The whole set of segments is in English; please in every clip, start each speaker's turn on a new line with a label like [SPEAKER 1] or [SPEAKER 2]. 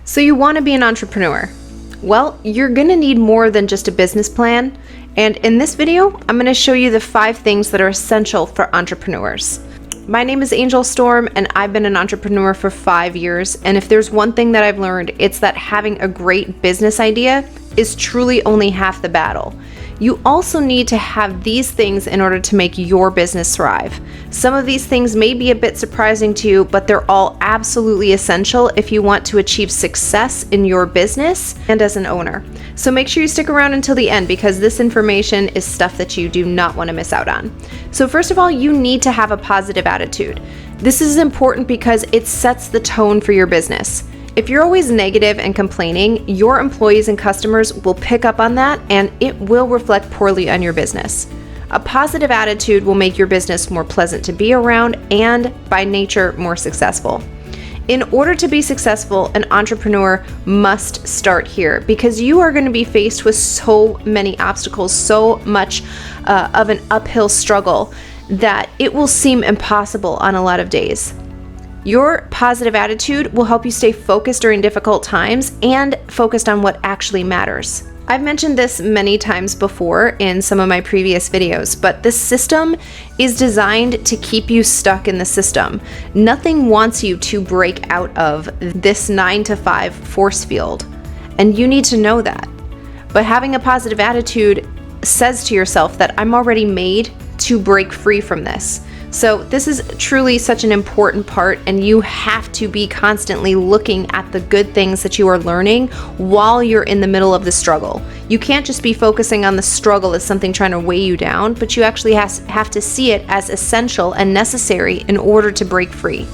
[SPEAKER 1] So you want to be an entrepreneur? Well, you're going to need more than just a business plan. And in this video, I'm going to show you the 5 things that are essential for entrepreneurs. My name is Angel Storm, and I've been an entrepreneur for 5 years. And if there's one thing that I've learned, it's that having a great business idea is truly only half the battle. You also need to have these things in order to make your business thrive. Some of these things may be a bit surprising to you, but they're all absolutely essential if you want to achieve success in your business and as an owner. So make sure you stick around until the end, because this information is stuff that you do not want to miss out on. So first of all, you need to have a positive attitude. This is important because it sets the tone for your business. If you're always negative and complaining, your employees and customers will pick up on that, and it will reflect poorly on your business. A positive attitude will make your business more pleasant to be around and, by nature, more successful. In order to be successful, an entrepreneur must start here, because you are going to be faced with so many obstacles, so much of an uphill struggle that it will seem impossible on a lot of days. Your positive attitude will help you stay focused during difficult times and focused on what actually matters. I've mentioned this many times before in some of my previous videos, but this system is designed to keep you stuck in the system. Nothing wants you to break out of this 9-to-5 force field, and you need to know that. But having a positive attitude says to yourself that I'm already made to break free from this. So this is truly such an important part, and you have to be constantly looking at the good things that you are learning while you're in the middle of the struggle. You can't just be focusing on the struggle as something trying to weigh you down, but you actually have to see it as essential and necessary in order to break free.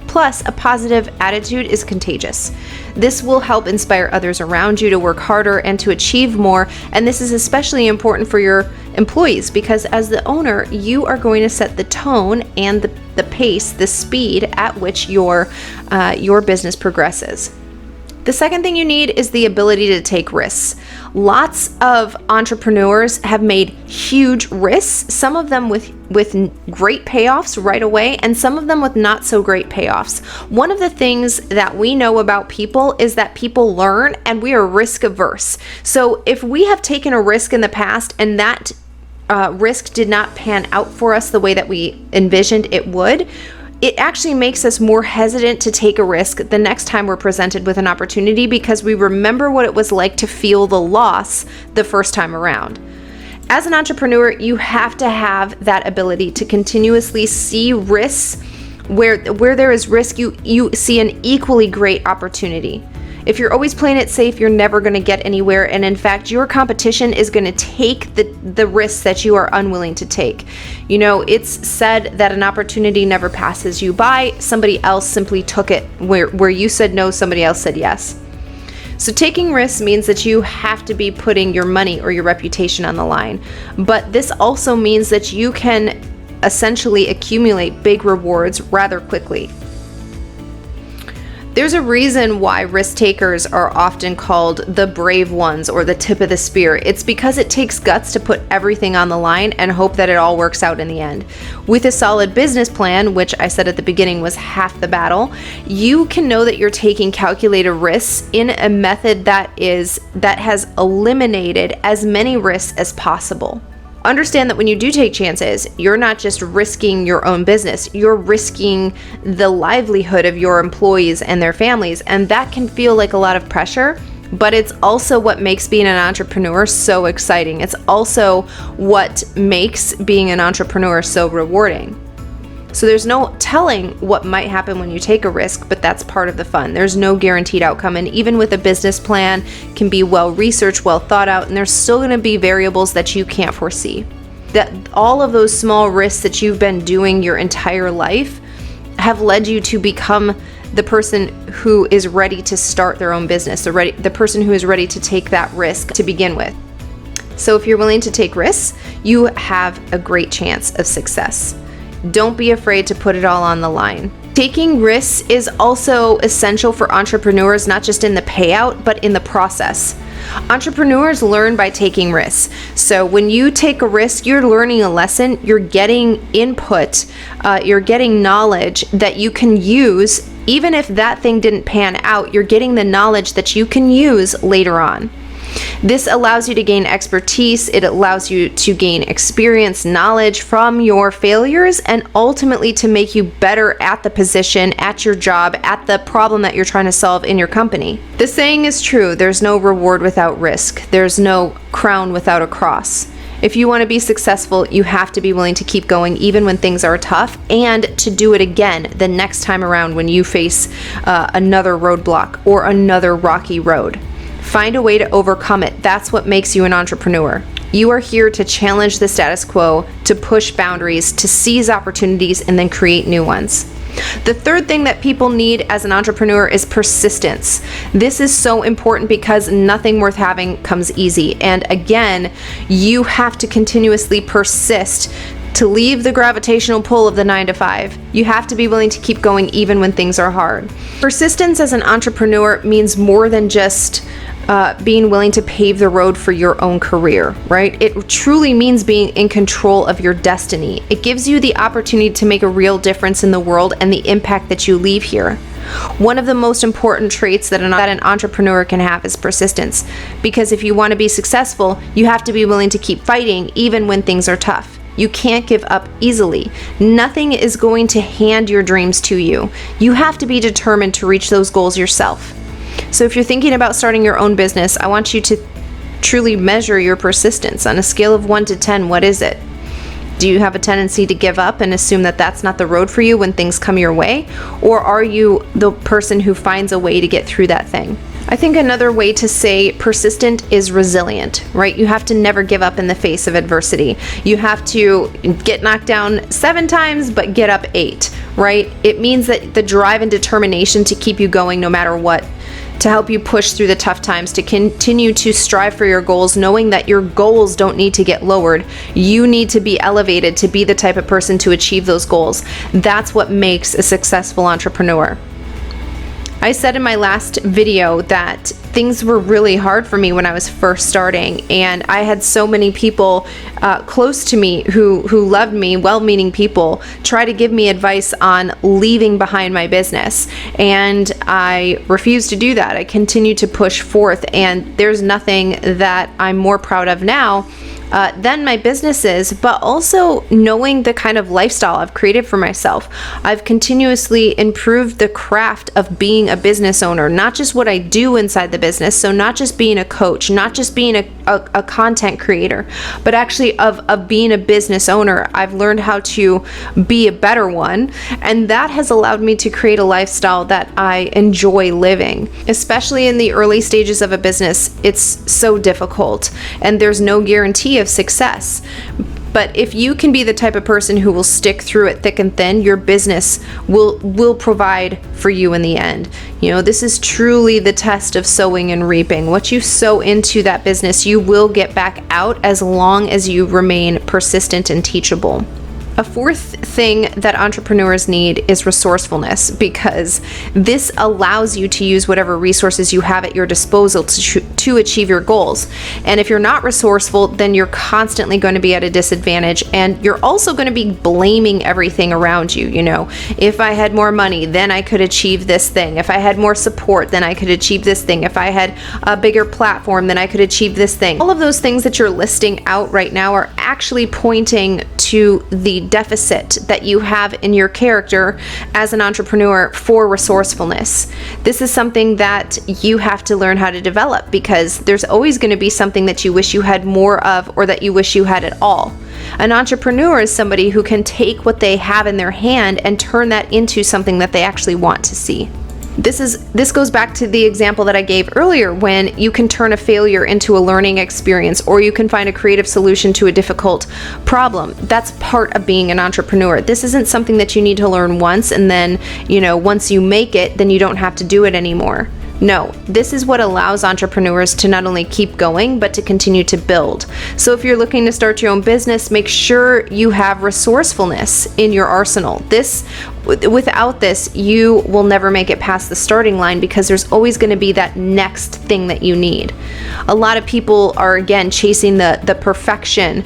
[SPEAKER 1] Plus, a positive attitude is contagious. This will help inspire others around you to work harder and to achieve more, and this is especially important for your employees, because as the owner, you are going to set the tone and the pace, the speed at which your business progresses. The second thing you need is the ability to take risks. Lots of entrepreneurs have made huge risks, some of them with great payoffs right away, and some of them with not so great payoffs. One of the things that we know about people is that people learn, and we are risk averse. So if we have taken a risk in the past and that risk did not pan out for us the way that we envisioned it would, it actually makes us more hesitant to take a risk the next time we're presented with an opportunity, because we remember what it was like to feel the loss the first time around. As an entrepreneur, you have to have that ability to continuously see risks. Where there is risk, you see an equally great opportunity. If you're always playing it safe, you're never going to get anywhere, and in fact, your competition is going to take the risks that you are unwilling to take. You know, it's said that an opportunity never passes you by. Somebody else simply took it. Where you said no, somebody else said yes. So taking risks means that you have to be putting your money or your reputation on the line. But this also means that you can essentially accumulate big rewards rather quickly. There's a reason why risk takers are often called the brave ones or the tip of the spear. It's because it takes guts to put everything on the line and hope that it all works out in the end. With a solid business plan, which I said at the beginning was half the battle, you can know that you're taking calculated risks in a method that has eliminated as many risks as possible. Understand that when you do take chances, you're not just risking your own business, you're risking the livelihood of your employees and their families, and that can feel like a lot of pressure, but it's also what makes being an entrepreneur so exciting. It's also what makes being an entrepreneur so rewarding. So there's no telling what might happen when you take a risk, but that's part of the fun. There's no guaranteed outcome, and even with a business plan, can be well researched, well thought out, and there's still going to be variables that you can't foresee. That all of those small risks that you've been doing your entire life have led you to become the person who is ready to start their own business, the person who is ready to take that risk to begin with. So if you're willing to take risks, you have a great chance of success. Don't be afraid to put it all on the line. Taking risks is also essential for entrepreneurs, not just in the payout, but in the process. Entrepreneurs learn by taking risks. So when you take a risk, you're learning a lesson, you're getting input, you're getting knowledge that you can use Even if that thing didn't pan out, you're getting the knowledge that you can use later on. This allows you to gain expertise, it allows you to gain experience, knowledge from your failures, and ultimately to make you better at the position, at your job, at the problem that you're trying to solve in your company. The saying is true, there's no reward without risk. There's no crown without a cross. If you want to be successful, you have to be willing to keep going even when things are tough, and to do it again the next time around when you face another roadblock or another rocky road. Find a way to overcome it. That's what makes you an entrepreneur. You are here to challenge the status quo, to push boundaries, to seize opportunities, and then create new ones. The third thing that people need as an entrepreneur is persistence. This is so important because nothing worth having comes easy. And again, you have to continuously persist to leave the gravitational pull of the 9 to 5. You have to be willing to keep going even when things are hard. Persistence as an entrepreneur means more than just being willing to pave the road for your own career, right? It truly means being in control of your destiny. It gives you the opportunity to make a real difference in the world and the impact that you leave here. One of the most important traits that an entrepreneur can have is persistence, because if you want to be successful, you have to be willing to keep fighting even when things are tough. You can't give up easily. Nothing is going to hand your dreams to you. You have to be determined to reach those goals yourself. So if you're thinking about starting your own business, I want you to truly measure your persistence. On a scale of 1 to 10, what is it? Do you have a tendency to give up and assume that that's not the road for you when things come your way? Or are you the person who finds a way to get through that thing? I think another way to say persistent is resilient, right? You have to never give up in the face of adversity. You have to get knocked down 7 times, but get up 8, right? It means that the drive and determination to keep you going no matter what, to help you push through the tough times, to continue to strive for your goals, knowing that your goals don't need to get lowered. You need to be elevated to be the type of person to achieve those goals. That's what makes a successful entrepreneur. I said in my last video that things were really hard for me when I was first starting, and I had so many people close to me who loved me, well-meaning people, try to give me advice on leaving behind my business, and I refused to do that. I continued to push forth, and there's nothing that I'm more proud of now than my businesses, but also knowing the kind of lifestyle I've created for myself. I've continuously improved the craft of being a business owner, not just what I do inside the business, so not just being a coach, not just being a content creator, but actually of being a business owner. I've learned how to be a better one, and that has allowed me to create a lifestyle that I enjoy living. Especially in the early stages of a business, it's so difficult, and there's no guarantee of success. But if you can be the type of person who will stick through it thick and thin, your business will provide for you in the end. You know, this is truly the test of sowing and reaping. What you sow into that business, you will get back out as long as you remain persistent and teachable. A fourth thing that entrepreneurs need is resourcefulness, because this allows you to use whatever resources you have at your disposal to achieve your goals. And if you're not resourceful, then you're constantly going to be at a disadvantage, and you're also going to be blaming everything around you. You know, if I had more money, then I could achieve this thing. If I had more support, then I could achieve this thing. If I had a bigger platform, then I could achieve this thing. All of those things that you're listing out right now are actually pointing to the deficit that you have in your character as an entrepreneur for resourcefulness. This is something that you have to learn how to develop, because there's always going to be something that you wish you had more of, or that you wish you had at all. An entrepreneur is somebody who can take what they have in their hand and turn that into something that they actually want to see. This goes back to the example that I gave earlier, when you can turn a failure into a learning experience, or you can find a creative solution to a difficult problem. That's part of being an entrepreneur. This isn't something that you need to learn once, and then, you know, once you make it, then you don't have to do it anymore. No, this is what allows entrepreneurs to not only keep going, but to continue to build. So if you're looking to start your own business, make sure you have resourcefulness in your arsenal. Without this, you will never make it past the starting line, because there's always going to be that next thing that you need. A lot of people are, again, chasing the perfection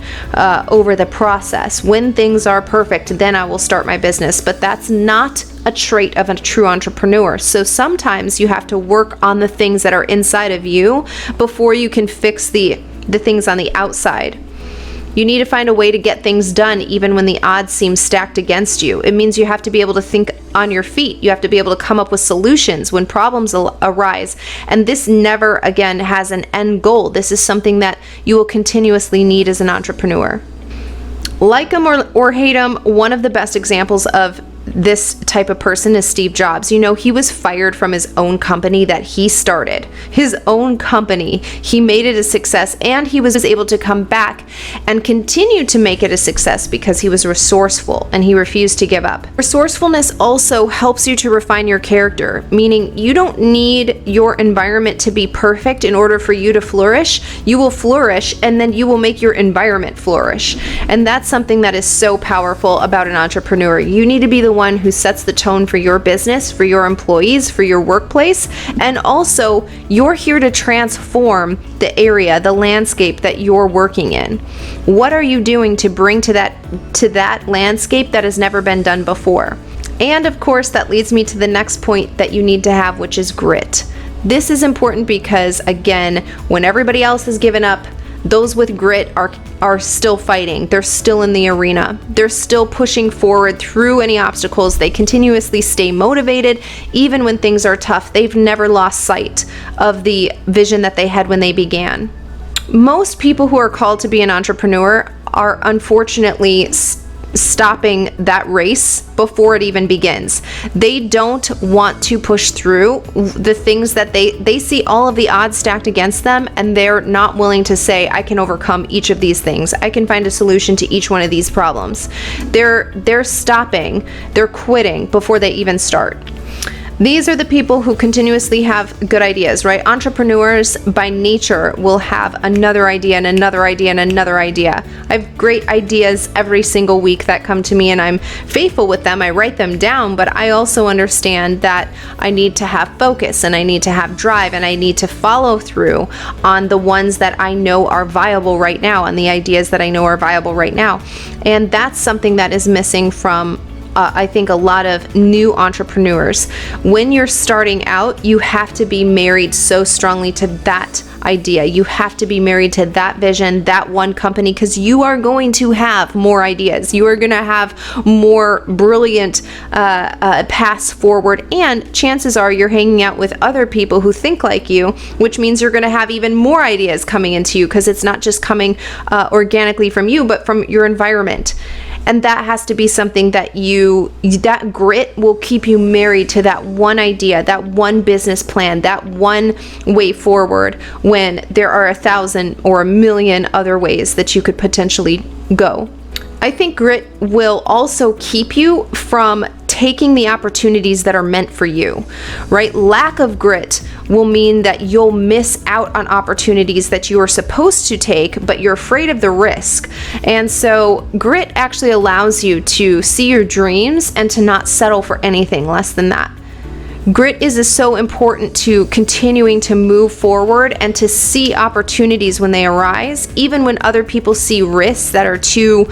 [SPEAKER 1] over the process. When things are perfect, then I will start my business. But that's not a trait of a true entrepreneur. So sometimes you have to work on the things that are inside of you before you can fix the things on the outside. You need to find a way to get things done even when the odds seem stacked against you. It means you have to be able to think on your feet. You have to be able to come up with solutions when problems arise. And this never, again, has an end goal. This is something that you will continuously need as an entrepreneur. Like him or hate him, one of the best examples of this type of person is Steve Jobs. You know, he was fired from his own company that he started. His own company. He made it a success, and he was able to come back and continue to make it a success because he was resourceful and he refused to give up. Resourcefulness also helps you to refine your character, meaning you don't need your environment to be perfect in order for you to flourish. You will flourish, and then you will make your environment flourish. And that's something that is so powerful about an entrepreneur. You need to be the one who sets the tone for your business, for your employees, for your workplace, and also you're here to transform the area, the landscape that you're working in. What are you doing to bring to that landscape that has never been done before? And of course, that leads me to the next point that you need to have, which is grit. This is important because, again, when everybody else has given up, those with grit are still fighting. They're still in the arena. They're still pushing forward through any obstacles. They continuously stay motivated even when things are tough. They've never lost sight of the vision that they had when they began. Most people who are called to be an entrepreneur are unfortunately stopping that race before it even begins. They don't want to push through the things that they see all of the odds stacked against them, and they're not willing to say, I can overcome each of these things. I can find a solution to each one of these problems. They're stopping, they're quitting before they even start. These are the people who continuously have good ideas, right? Entrepreneurs by nature will have another idea and another idea and another idea. I have great ideas every single week that come to me, and I'm faithful with them. I write them down, but I also understand that I need to have focus, and I need to have drive, and I need to follow through on the ones that I know are viable right now, and the ideas that I know are viable right now. And that's something that is missing from I think a lot of new entrepreneurs. When you're starting out, you have to be married so strongly to that idea. You have to be married to that vision, that one company, because you are going to have more ideas. You are going to have more brilliant paths forward, and chances are you're hanging out with other people who think like you, which means you're going to have even more ideas coming into you, because it's not just coming organically from you, but from your environment. And that has to be something that that grit will keep you married to that one idea, that one business plan, that one way forward, when there are 1,000 or 1,000,000 other ways that you could potentially go. I think grit will also keep you from taking the opportunities that are meant for you, right? Lack of grit will mean that you'll miss out on opportunities that you are supposed to take, but you're afraid of the risk. And so grit actually allows you to see your dreams and to not settle for anything less than that. Grit is so important to continuing to move forward and to see opportunities when they arise, even when other people see risks that are too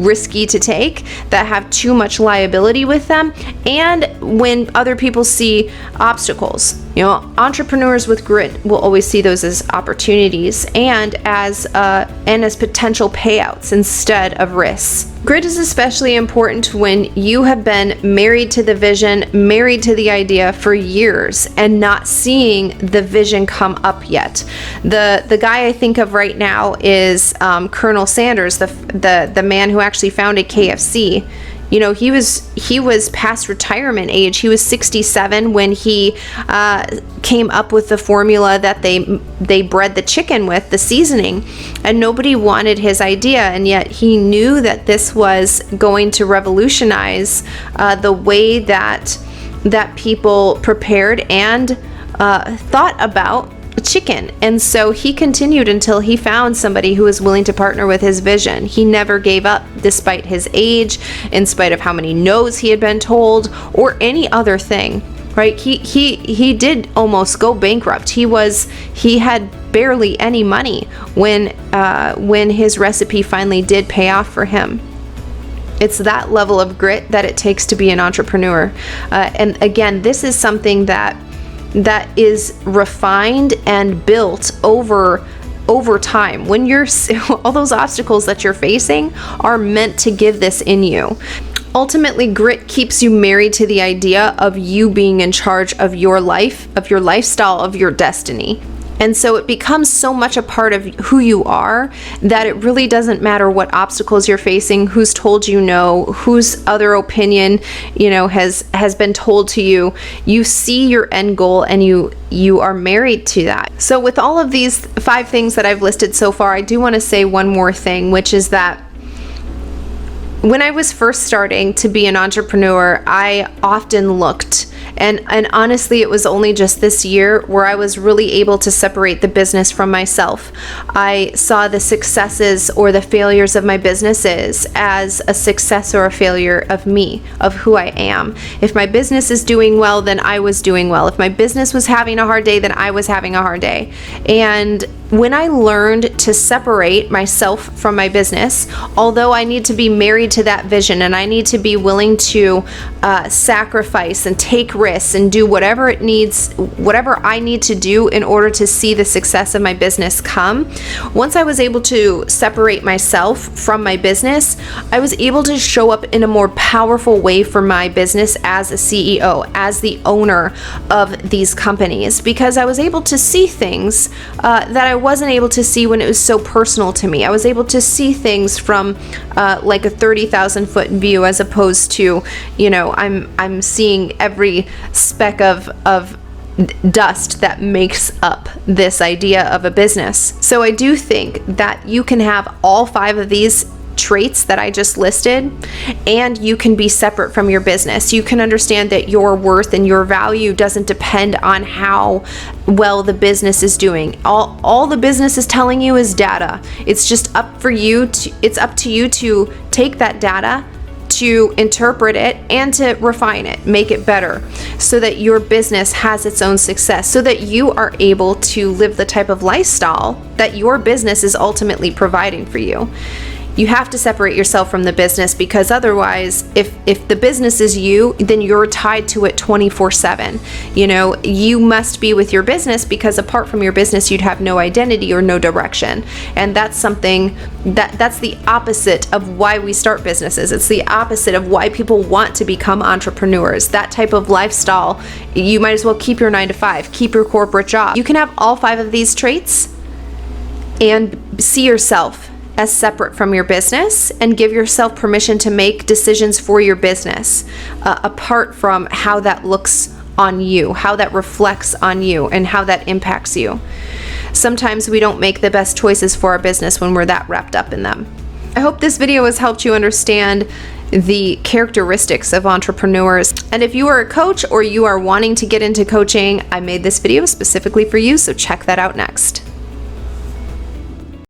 [SPEAKER 1] risky to take, that have too much liability with them, and when other people see obstacles. You know, entrepreneurs with grit will always see those as opportunities and as potential payouts instead of risks. Grit is especially important when you have been married to the vision, married to the idea for years, and not seeing the vision come up yet. The guy I think of right now is Colonel Sanders, the man who actually founded KFC. You know, he was past retirement age. He was 67 when he came up with the formula that they bred the chicken with, the seasoning, and nobody wanted his idea, and yet he knew that this was going to revolutionize the way that people prepared and thought about chicken. And so he continued until he found somebody who was willing to partner with his vision. He never gave up despite his age, in spite of how many no's he had been told, or any other thing, right? He did almost go bankrupt. He had barely any money when his recipe finally did pay off for him. It's that level of grit that it takes to be an entrepreneur. And again, this is something that is refined and built over time. When you're all those obstacles that you're facing are meant to give this in you. Ultimately, grit keeps you married to the idea of you being in charge of your life, of your lifestyle, of your destiny. And so it becomes so much a part of who you are that it really doesn't matter what obstacles you're facing, who's told you no, whose other opinion, has been told to you. You see your end goal and you are married to that. So with all of these 5 things that I've listed so far, I do want to say one more thing, which is that when I was first starting to be an entrepreneur, I often looked, and honestly, it was only just this year where I was really able to separate the business from myself. I saw the successes or the failures of my businesses as a success or a failure of me, of who I am. If my business is doing well, then I was doing well. If my business was having a hard day, then I was having a hard day. And when I learned to separate myself from my business, although I need to be married to that vision and I need to be willing to sacrifice and take risks and do whatever I need to do in order to see the success of my business come, once I was able to separate myself from my business, I was able to show up in a more powerful way for my business as a CEO, as the owner of these companies, because I was able to see things that I wasn't able to see when it was so personal to me. I was able to see things from like a 30,000 foot view, as opposed to, I'm seeing every speck of dust that makes up this idea of a business. So I do think that you can have all 5 of these traits that I just listed, and you can be separate from your business. You can understand that your worth and your value doesn't depend on how well the business is doing. All the business is telling you is data. It's just up to you to take that data, to interpret it, and to refine it, make it better, so that your business has its own success, so that you are able to live the type of lifestyle that your business is ultimately providing for you. You have to separate yourself from the business, because otherwise, if the business is you, then you're tied to it 24/7. You must be with your business, because apart from your business, you'd have no identity or no direction. And that's something that's the opposite of why we start businesses. It's the opposite of why people want to become entrepreneurs. That type of lifestyle, you might as well keep your 9 to 5, keep your corporate job. You can have all 5 of these traits and see yourself as separate from your business, and give yourself permission to make decisions for your business apart from how that looks on you, how that reflects on you, and how that impacts you. Sometimes we don't make the best choices for our business when we're that wrapped up in them. I hope this video has helped you understand the characteristics of entrepreneurs. And if you are a coach or you are wanting to get into coaching, I made this video specifically for you, so check that out next.